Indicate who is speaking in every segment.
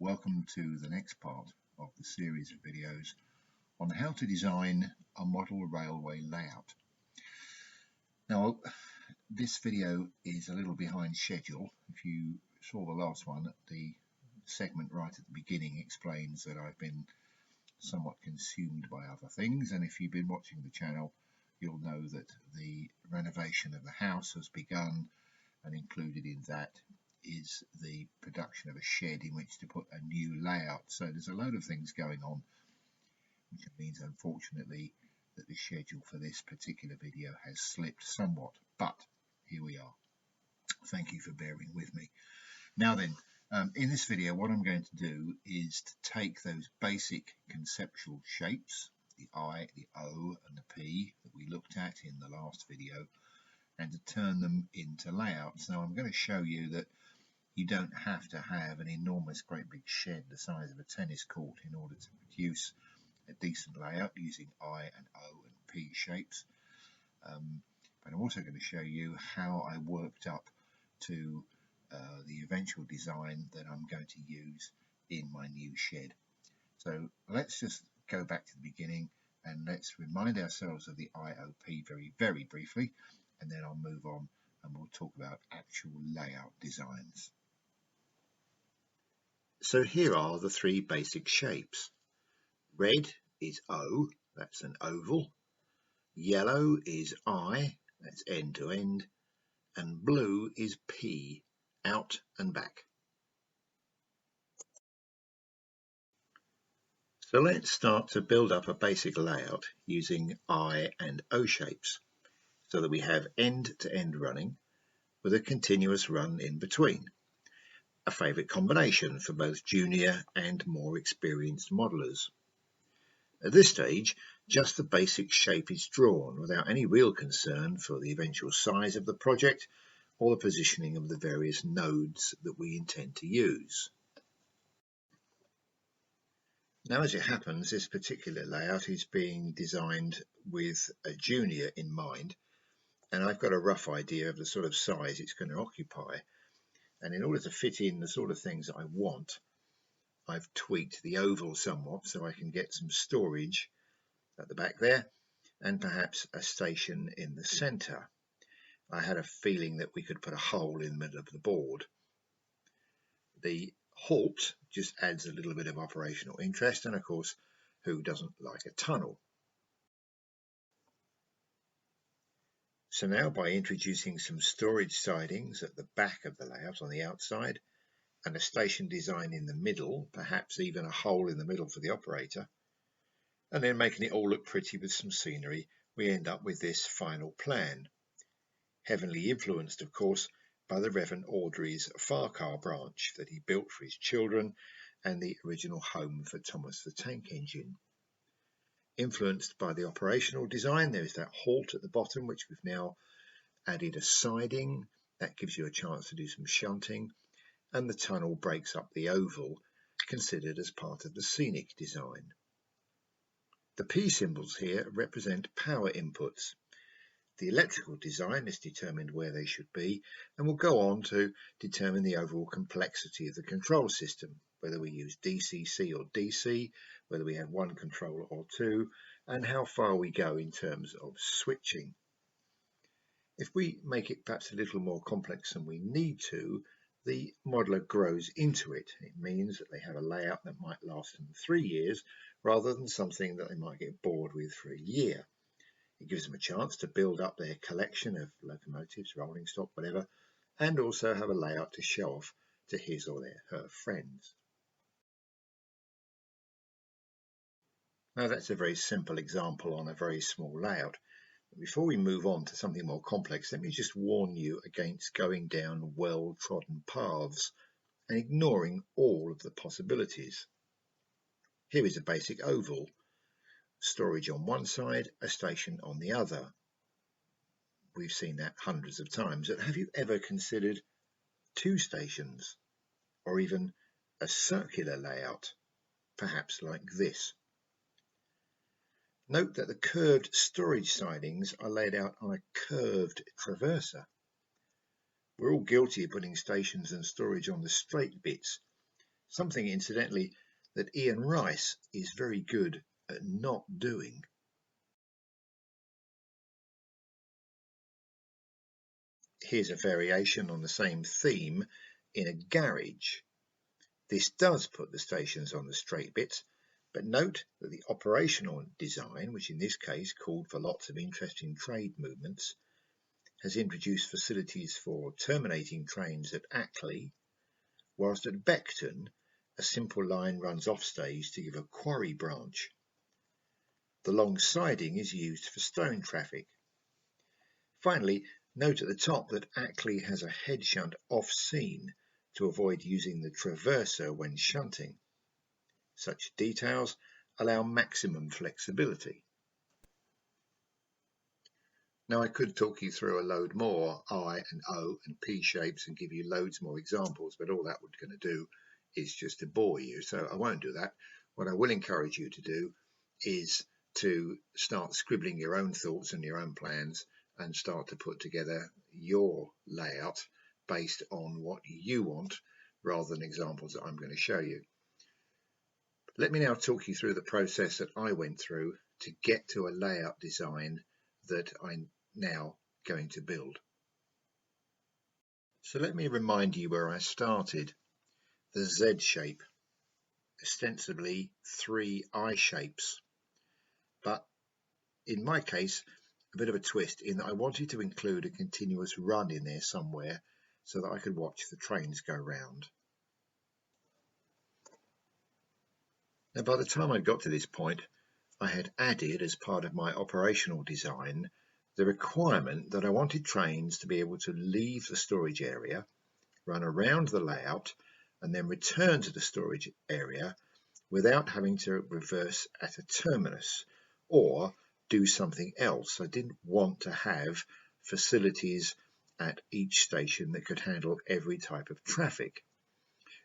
Speaker 1: welcome to the next part of the series of videos on how to design a model railway layout. Now, this video is a little behind schedule. If you saw the last one, the segment right at the beginning explains that I've been somewhat consumed by other things, and if you've been watching the channel, you'll know that the renovation of the house has begun, and included in that is the production of a shed in which to put a new layout. So there's a load of things going on, which means unfortunately that the schedule for this particular video has slipped somewhat, but here we are. Thank you for bearing with me. Now then, in this video what I'm going to do is to take those basic conceptual shapes, the I, the O and the P that we looked at in the last video, and to turn them into layouts. Now I'm going to show you that you don't have to have an enormous great big shed the size of a tennis court in order to produce a decent layout using I and O and P shapes. But I'm also going to show you how I worked up to the eventual design that I'm going to use in my new shed. So let's just go back to the beginning and let's remind ourselves of the IOP very briefly, and then I'll move on and we'll talk about actual layout designs. So here are the three basic shapes. Red is O, that's an oval. Yellow is I, that's end to end. And blue is P, out and back. So let's start to build up a basic layout using I and O shapes, so that we have end-to-end running with a continuous run in between. A favourite combination for both junior and more experienced modelers. At this stage, just the basic shape is drawn without any real concern for the eventual size of the project or the positioning of the various nodes that we intend to use. Now, as it happens, this particular layout is being designed with a junior in mind, and I've got a rough idea of the sort of size it's going to occupy. And in order to fit in the sort of things that I want, I've tweaked the oval somewhat so I can get some storage at the back there and perhaps a station in the centre. I had a feeling that we could put a hole in the middle of the board. The halt just adds a little bit of operational interest, and of course, who doesn't like a tunnel? So now, by introducing some storage sidings at the back of the layout on the outside and a station design in the middle, perhaps even a hole in the middle for the operator, and then making it all look pretty with some scenery, we end up with this final plan. Heavily influenced, of course, by the Reverend Audrey's Farcar branch that he built for his children and the original home for Thomas the Tank Engine. Influenced by the operational design, there is that halt at the bottom, which we've now added a siding. That gives you a chance to do some shunting, and the tunnel breaks up the oval, considered as part of the scenic design. The P symbols here represent power inputs. The electrical design is determined where they should be, and will go on to determine the overall complexity of the control system, whether we use DCC or DC, whether we have one controller or two, and how far we go in terms of switching. If we make it perhaps a little more complex than we need to, the modeler grows into it. It means that they have a layout that might last them 3 years rather than something that they might get bored with for a year. It gives them a chance to build up their collection of locomotives, rolling stock, whatever, and also have a layout to show off to his or her friends. Now, that's a very simple example on a very small layout. Before we move on to something more complex, let me just warn you against going down well-trodden paths and ignoring all of the possibilities. Here is a basic oval. Storage on one side, a station on the other. We've seen that hundreds of times. But have you ever considered two stations, or even a circular layout, perhaps like this? Note that the curved storage sidings are laid out on a curved traverser. We're all guilty of putting stations and storage on the straight bits, something incidentally that Ian Rice is very good at not doing. Here's a variation on the same theme in a garage. This does put the stations on the straight bits, but note that the operational design, which in this case called for lots of interesting trade movements, has introduced facilities for terminating trains at Ackley, whilst at Beckton a simple line runs off stage to give a quarry branch. The long siding is used for stone traffic. Finally, note at the top that Ackley has a head shunt off scene to avoid using the traverser when shunting. Such details allow maximum flexibility. Now I could talk you through a load more I and O and P shapes and give you loads more examples, but all that we're going to do is just to bore you, so I won't do that. What I will encourage you to do is to start scribbling your own thoughts and your own plans and start to put together your layout based on what you want rather than examples that I'm going to show you. Let me now talk you through the process that I went through to get to a layout design that I'm now going to build. So let me remind you where I started. The Z shape, ostensibly 3 I shapes, but in my case a bit of a twist in that I wanted to include a continuous run in there somewhere so that I could watch the trains go round. Now by the time I got to this point, I had added as part of my operational design the requirement that I wanted trains to be able to leave the storage area, run around the layout and then return to the storage area without having to reverse at a terminus or do something else. I didn't want to have facilities at each station that could handle every type of traffic.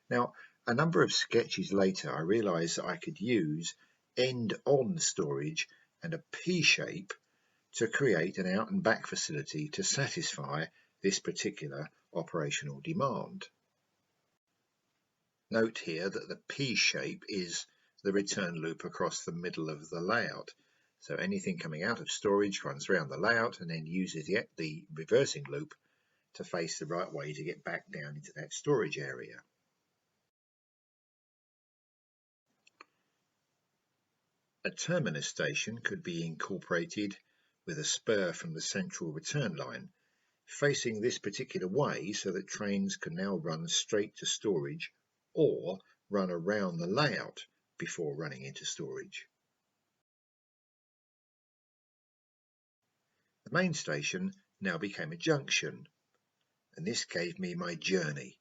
Speaker 1: Now, a number of sketches later, I realized that I could use end-on storage and a P-shape to create an out and back facility to satisfy this particular operational demand. Note here that the P-shape is the return loop across the middle of the layout. So anything coming out of storage runs around the layout and then uses the reversing loop to face the right way to get back down into that storage area. A terminus station could be incorporated with a spur from the central return line, facing this particular way so that trains can now run straight to storage or run around the layout before running into storage. The main station now became a junction, and this gave me my journey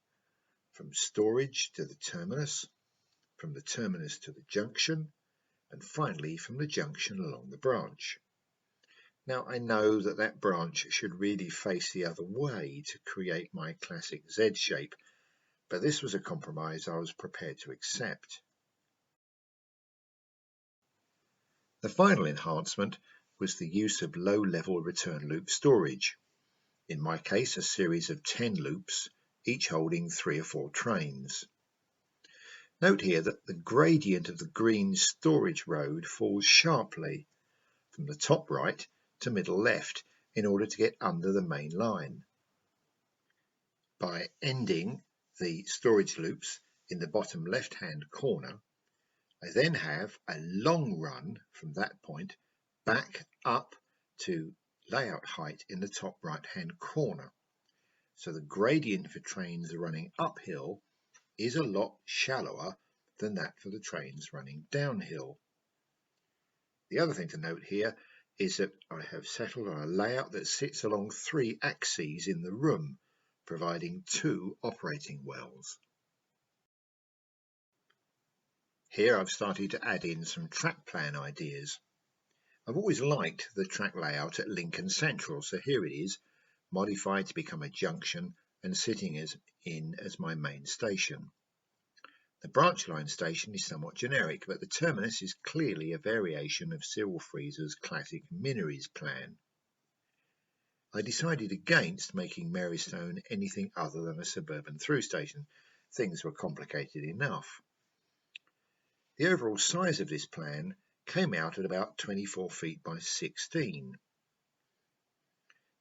Speaker 1: from storage to the terminus, from the terminus to the junction, and finally from the junction along the branch. Now I know that that branch should really face the other way to create my classic Z shape, but this was a compromise I was prepared to accept. The final enhancement was the use of low-level return loop storage. In my case, a series of 10 loops, each holding 3 or 4 trains. Note here that the gradient of the green storage road falls sharply from the top right to middle left in order to get under the main line. By ending the storage loops in the bottom left-hand corner, I then have a long run from that point back up to layout height in the top right-hand corner. So the gradient for trains running uphill is a lot shallower than that for the trains running downhill. The other thing to note here is that I have settled on a layout that sits along 3 axes in the room, providing 2 operating wells. Here I've started to add in some track plan ideas. I've always liked the track layout at Lincoln Central, so here it is, modified to become a junction and sitting as my main station. The branch line station is somewhat generic, but the terminus is clearly a variation of Cyril Freeser's classic Minories plan. I decided against making Marystone anything other than a suburban through station, things were complicated enough. The overall size of this plan came out at about 24 feet by 16.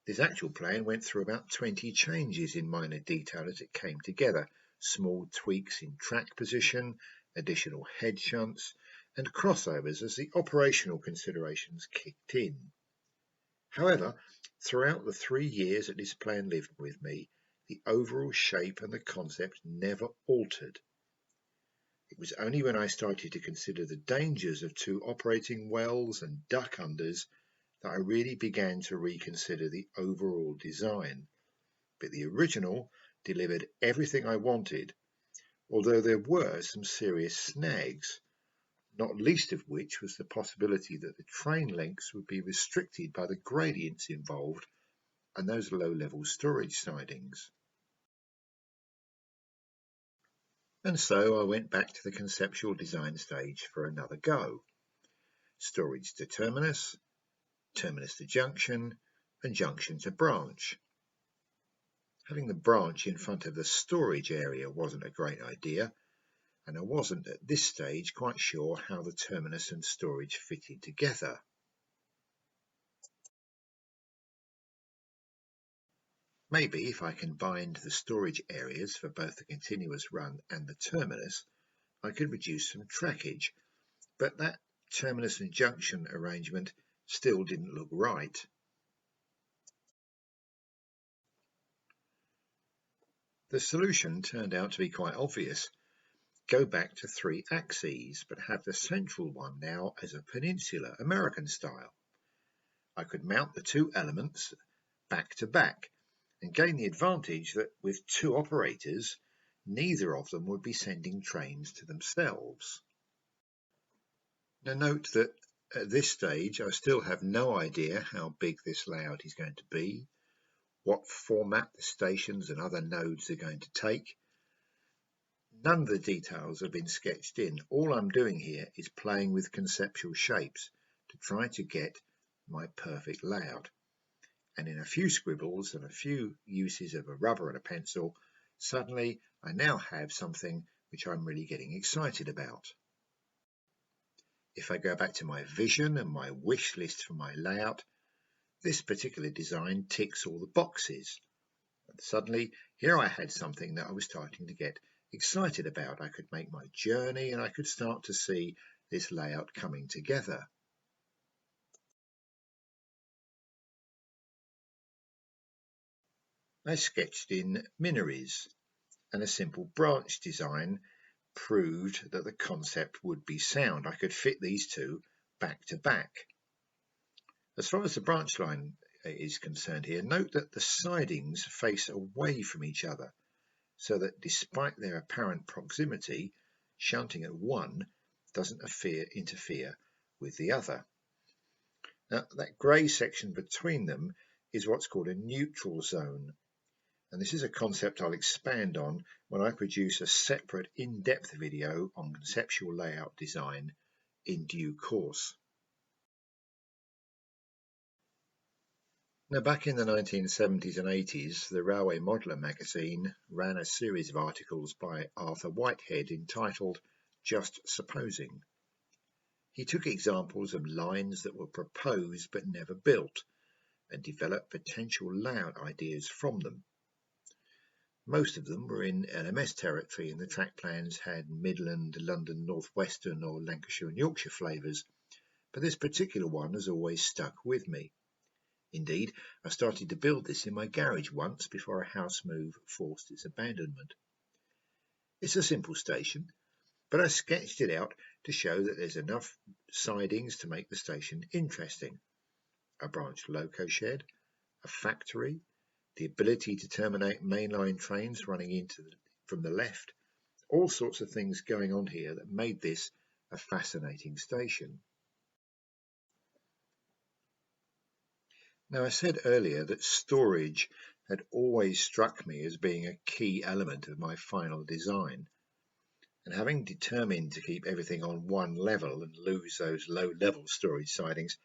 Speaker 1: This actual plan went through about 20 changes in minor detail as it came together, small tweaks in track position, additional head shunts, and crossovers as the operational considerations kicked in. However, throughout the 3 years that this plan lived with me, the overall shape and the concept never altered. It was only when I started to consider the dangers of 2 operating wells and duck unders that I really began to reconsider the overall design. But the original delivered everything I wanted, although there were some serious snags, not least of which was the possibility that the train lengths would be restricted by the gradients involved and those low-level storage sidings. And so I went back to the conceptual design stage for another go. Storage to terminus, terminus to junction, and junction to branch. Having the branch in front of the storage area wasn't a great idea, and I wasn't at this stage quite sure how the terminus and storage fitted together. Maybe if I combined the storage areas for both the continuous run and the terminus, I could reduce some trackage, but that terminus and junction arrangement still didn't look right. The solution turned out to be quite obvious. Go back to 3 axes, but have the central one now as a peninsula, American style. I could mount the 2 elements back to back and gain the advantage that with 2 operators, neither of them would be sending trains to themselves. Now note that at this stage I still have no idea how big this layout is going to be, what format the stations and other nodes are going to take. None of the details have been sketched in. All I'm doing here is playing with conceptual shapes to try to get my perfect layout. And in a few scribbles and a few uses of a rubber and a pencil, suddenly I now have something which I'm really getting excited about. If I go back to my vision and my wish list for my layout, this particular design ticks all the boxes. And suddenly here I had something that I was starting to get excited about. I could make my journey and I could start to see this layout coming together. I sketched in minories, and a simple branch design proved that the concept would be sound. I could fit these 2 back to back. As far as the branch line is concerned here, note that the sidings face away from each other, so that despite their apparent proximity, shunting at one doesn't interfere with the other. Now, that grey section between them is what's called a neutral zone, and this is a concept I'll expand on when I produce a separate in-depth video on conceptual layout design in due course. Now, back in the 1970s and 80s, the Railway Modeller magazine ran a series of articles by Arthur Whitehead entitled Just Supposing. He took examples of lines that were proposed but never built and developed potential layout ideas from them. Most of them were in LMS territory, and the track plans had Midland, London, North Western or Lancashire and Yorkshire flavours, but this particular one has always stuck with me. Indeed, I started to build this in my garage once before a house move forced its abandonment. It's a simple station, but I sketched it out to show that there's enough sidings to make the station interesting. A branch loco shed, a factory, the ability to terminate mainline trains running from the left, all sorts of things going on here that made this a fascinating station. Now, I said earlier that storage had always struck me as being a key element of my final design, and having determined to keep everything on one level and lose those low-level storage sidings,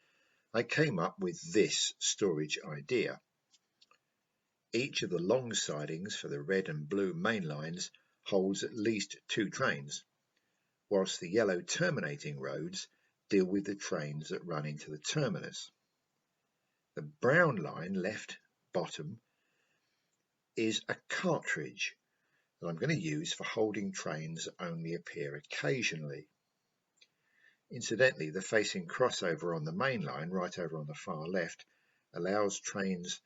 Speaker 1: I came up with this storage idea. Each of the long sidings for the red and blue main lines holds at least 2 trains, whilst the yellow terminating roads deal with the trains that run into the terminus. The brown line, left bottom, is a cartridge that I'm going to use for holding trains that only appear occasionally. Incidentally, the facing crossover on the main line, right over on the far left, allows trains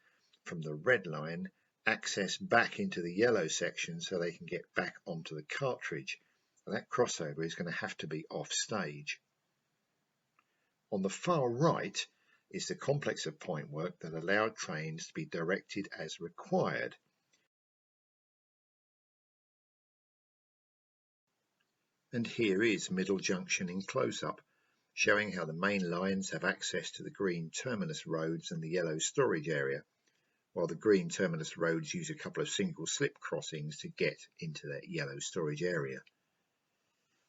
Speaker 1: from the red line access back into the yellow section so they can get back onto the cartridge. And that crossover is going to have to be off stage. On the far right is the complex of pointwork that allowed trains to be directed as required. And here is Middle Junction in close-up, showing how the main lines have access to the green terminus roads and the yellow storage area, while the green terminus roads use a couple of single slip crossings to get into that yellow storage area.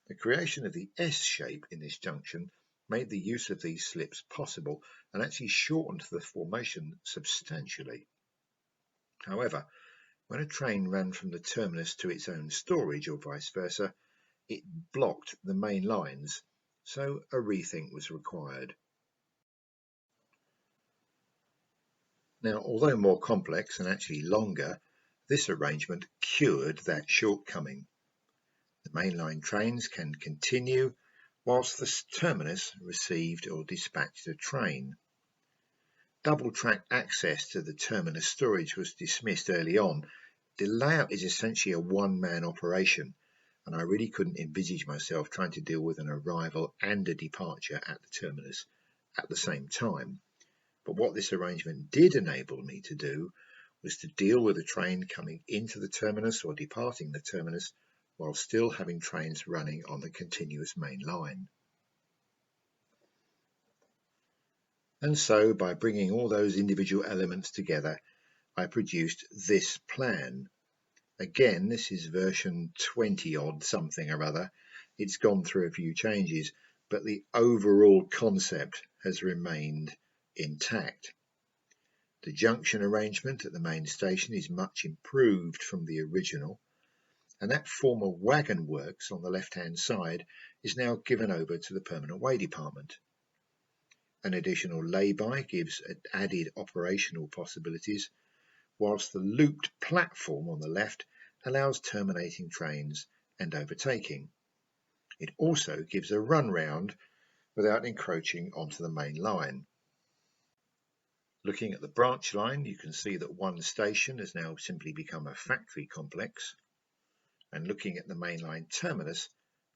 Speaker 1: The creation of the S shape in this junction made the use of these slips possible and actually shortened the formation substantially. However, when a train ran from the terminus to its own storage or vice versa, it blocked the main lines, so a rethink was required. Now, although more complex and actually longer, this arrangement cured that shortcoming. The mainline trains can continue whilst the terminus received or dispatched a train. Double track access to the terminus storage was dismissed early on. The layout is essentially a one-man operation, and I really couldn't envisage myself trying to deal with an arrival and a departure at the terminus at the same time. But what this arrangement did enable me to do was to deal with a train coming into the terminus or departing the terminus while still having trains running on the continuous main line. And so, by bringing all those individual elements together, I produced this plan. Again, this is version 20 odd something or other. It's gone through a few changes, but the overall concept has remained intact. The junction arrangement at the main station is much improved from the original, and that former wagon works on the left-hand side is now given over to the permanent way department. An additional lay-by gives added operational possibilities, whilst the looped platform on the left allows terminating trains and overtaking. It also gives a run round without encroaching onto the main line. Looking at the branch line, you can see that one station has now simply become a factory complex, and looking at the mainline terminus,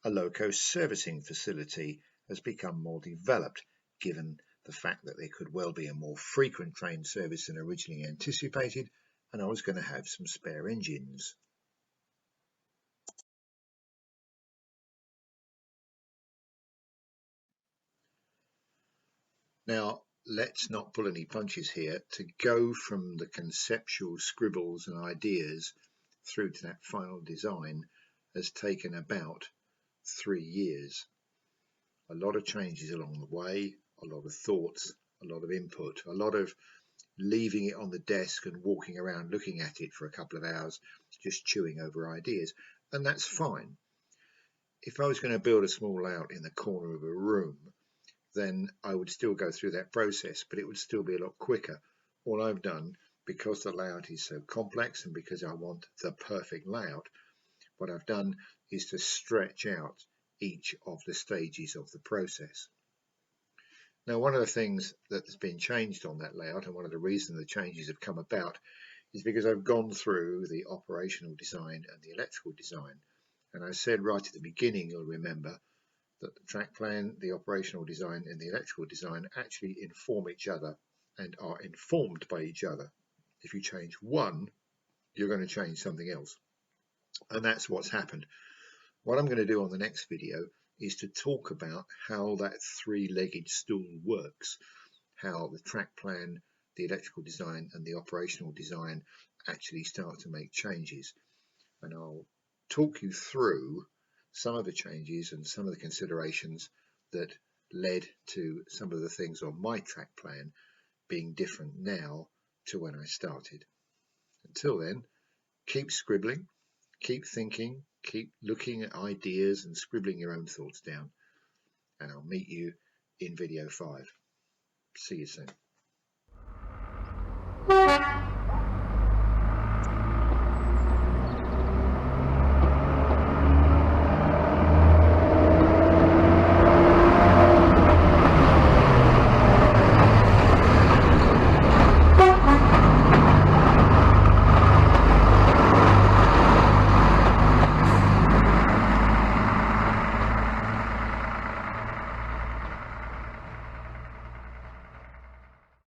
Speaker 1: a loco servicing facility has become more developed, given the fact that there could well be a more frequent train service than originally anticipated, and I was going to have some spare engines. Now, let's not pull any punches here. To go from the conceptual scribbles and ideas through to that final design has taken about 3 years. A lot of changes along the way, a lot of thoughts, a lot of input, a lot of leaving it on the desk and walking around looking at it for a couple of hours, just chewing over ideas, and that's fine. If I was going to build a small layout in the corner of a room, then I would still go through that process, but it would still be a lot quicker. All I've done, because the layout is so complex and because I want the perfect layout, what I've done is to stretch out each of the stages of the process. Now, one of the things that has been changed on that layout, and one of the reasons the changes have come about, is because I've gone through the operational design and the electrical design. And I said right at the beginning, you'll remember, that the track plan, the operational design and the electrical design actually inform each other and are informed by each other. If you change one, you're going to change something else. And that's what's happened. What I'm going to do on the next video is to talk about how that three-legged stool works, how the track plan, the electrical design and the operational design actually start to make changes. And I'll talk you through some of the changes and some of the considerations that led to some of the things on my track plan being different now to when I started. Until then, keep scribbling, Keep thinking, keep looking at ideas and scribbling your own thoughts down, and I'll meet you in video 5. See you soon.